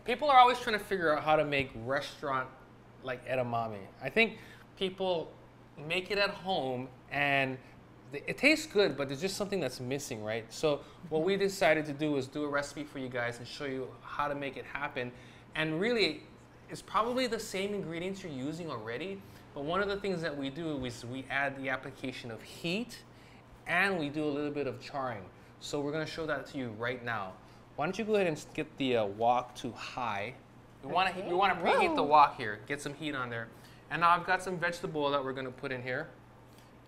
People are always trying to figure out how to make restaurant-like edamame. I think people make it at home and it tastes good, but there's just something that's missing, right? So what we decided to do is do a recipe for you guys and show you how to make it happen. And really, it's probably the same ingredients you're using already, but one of the things that we do is we add the application of heat and we do a little bit of charring. So we're gonna show that to you right now. Why don't you go ahead and get the wok to high. We wanna preheat the wok here, get some heat on there. And now I've got some vegetable that we're gonna put in here.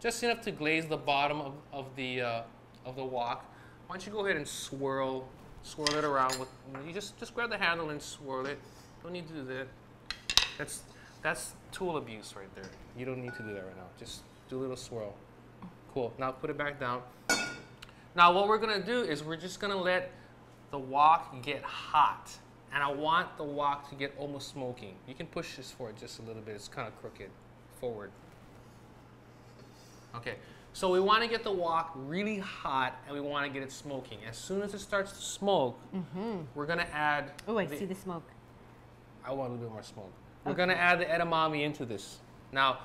Just enough to glaze the bottom of the wok. Why don't you go ahead and swirl it around with, you just grab the handle and swirl it. Don't need to do that. That's tool abuse right there. You don't need to do that right now. Just do a little swirl. Cool, now put it back down. Now what we're gonna do is we're just gonna let the wok get hot. And I want the wok to get almost smoking. You can push this forward just a little bit. It's kind of crooked. Forward. Okay, so we want to get the wok really hot and we want to get it smoking. As soon as it starts to smoke, we're going to add... Oh, I see the smoke. I want a little bit more smoke. We're going to add the edamame into this. Now,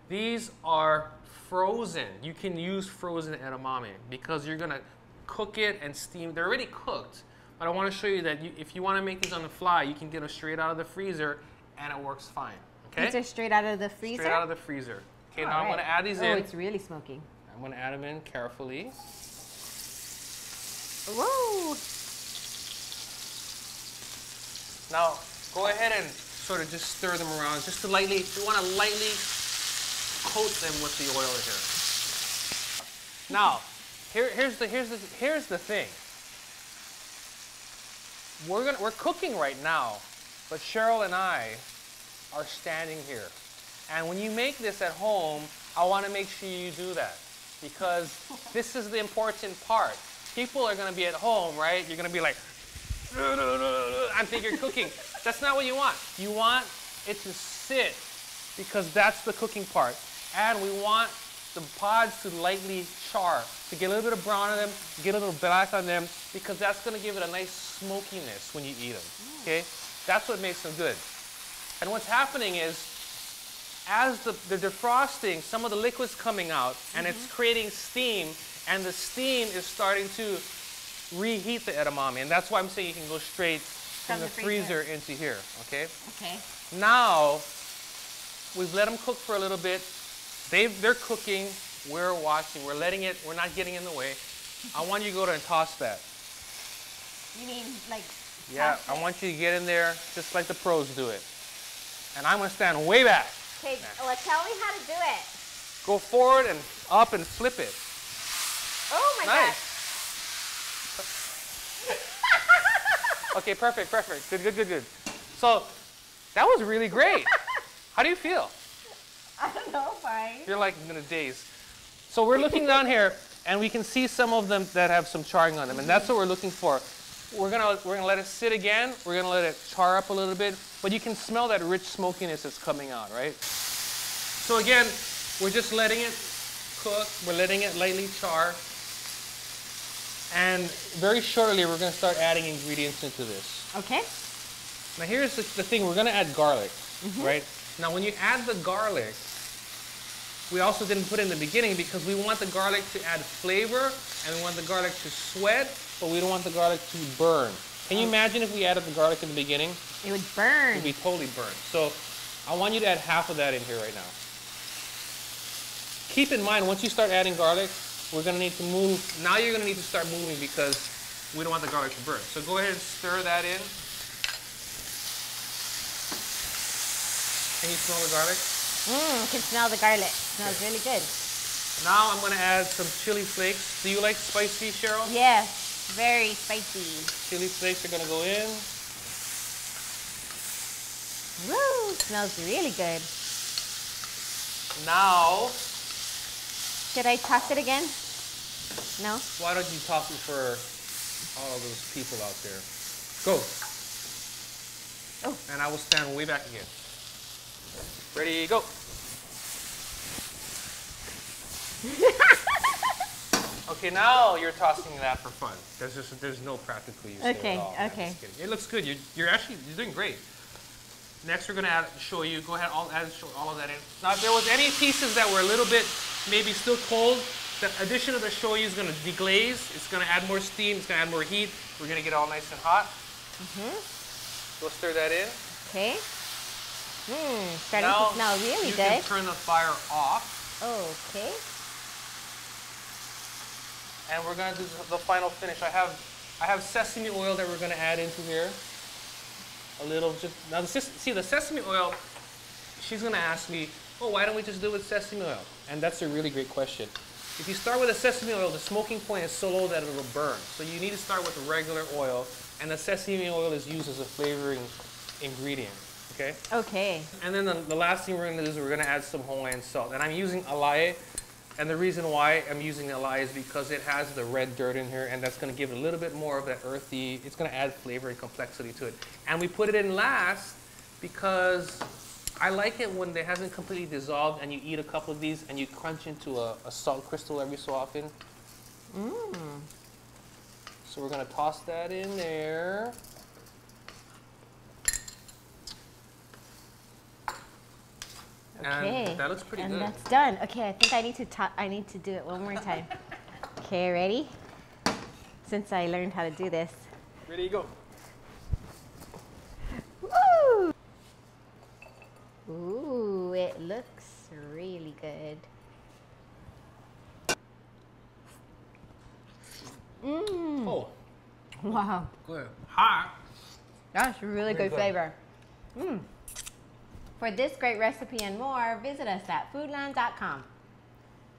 these are frozen. You can use frozen edamame because you're going to cook it and steam. They're already cooked. But I want to show you that if you want to make these on the fly, you can get them straight out of the freezer and it works fine. Okay? These are straight out of the freezer? Straight out of the freezer. Okay, now I'm going to add these in. Oh, it's really smoking. I'm going to add them in carefully. Whoa! Now, go ahead and sort of just stir them around, just to lightly, you want to lightly coat them with the oil here. Now, here's the thing. We're cooking right now, but Cheryl and I are standing here. And when you make this at home, I want to make sure you do that because this is the important part. People are going to be at home, right? You're going to be like, I think you're cooking. That's not what you want. You want it to sit because that's the cooking part. And we want the pods to lightly char, to get a little bit of brown on them, get a little black on them, because that's going to give it a nice smokiness when you eat them, okay? That's what makes them good. And what's happening is, as they're defrosting, some of the liquid's coming out, and it's creating steam, and the steam is starting to reheat the edamame, and that's why I'm saying you can go straight from the freezer into here, okay? Okay. Now, we've let them cook for a little bit. They're cooking, we're watching, we're not getting in the way. I want you to go to and toss that. You mean like... Yeah, I want you to get in there just like the pros do it. And I'm going to stand way back. Okay, well, tell me how to do it. Go forward and up and flip it. Oh my God. Okay, perfect, perfect. Good, good, good, good. So, that was really great. How do you feel? I don't know, fine. You're like in a daze. So we're looking down here, and we can see some of them that have some charring on them, and that's what we're looking for. We're gonna let it sit again. We're gonna let it char up a little bit, but you can smell that rich smokiness that's coming out, right? So again, we're just letting it cook. We're letting it lightly char, and very shortly we're gonna start adding ingredients into this. Okay. Now here's the thing. We're gonna add garlic, right? Now when you add the garlic, we also didn't put it in the beginning because we want the garlic to add flavor and we want the garlic to sweat, but we don't want the garlic to burn. Can you imagine if we added the garlic in the beginning? It would burn. It would be totally burnt. So I want you to add half of that in here right now. Keep in mind, once you start adding garlic, we're going to need to move. Now you're going to need to start moving because we don't want the garlic to burn. So go ahead and stir that in. Can you smell the garlic? I can smell the garlic. It smells really good. Now I'm going to add some chili flakes. Do you like spicy, Cheryl? Yeah, very spicy. Chili flakes are going to go in. Woo, smells really good. Now, should I toss it again? No? Why don't you toss it for all of those people out there? Go. Oh. And I will stand way back again. Ready, go. Okay, now you're tossing that for fun. There's no practical use there at all. Okay. I'm just kidding. It looks good. You're doing great. Next, we're gonna show you. Go ahead, show all of that in. Now, if there was any pieces that were a little bit maybe still cold, the addition of the shoyu is gonna deglaze. It's gonna add more steam. It's gonna add more heat. We're gonna get it all nice and hot. Go stir that in. Okay. Starting to smell really good. You can turn the fire off. Okay. And we're gonna do the final finish. I have sesame oil that we're gonna add into here. A little, now see the sesame oil. She's gonna ask me, oh, why don't we just do it with sesame oil? And that's a really great question. If you start with a sesame oil, the smoking point is so low that it'll burn. So you need to start with the regular oil, and the sesame oil is used as a flavoring ingredient. Okay. Okay. And then the last thing we're gonna do is we're gonna add some Hawaiian salt, and I'm using alae. And the reason why I'm using alae is because it has the red dirt in here, and that's going to give it a little bit more of that earthy, it's going to add flavor and complexity to it. And we put it in last because I like it when it hasn't completely dissolved and you eat a couple of these and you crunch into a salt crystal every so often. So we're going to toss that in there. Okay. And that looks pretty good. And that's done. Okay, I think I need to do it one more time. Okay, ready? Since I learned how to do this. Ready, go. Woo! Ooh, it looks really good. Oh. Wow. Good. Hot. That's really good flavor. For this great recipe and more, visit us at foodland.com.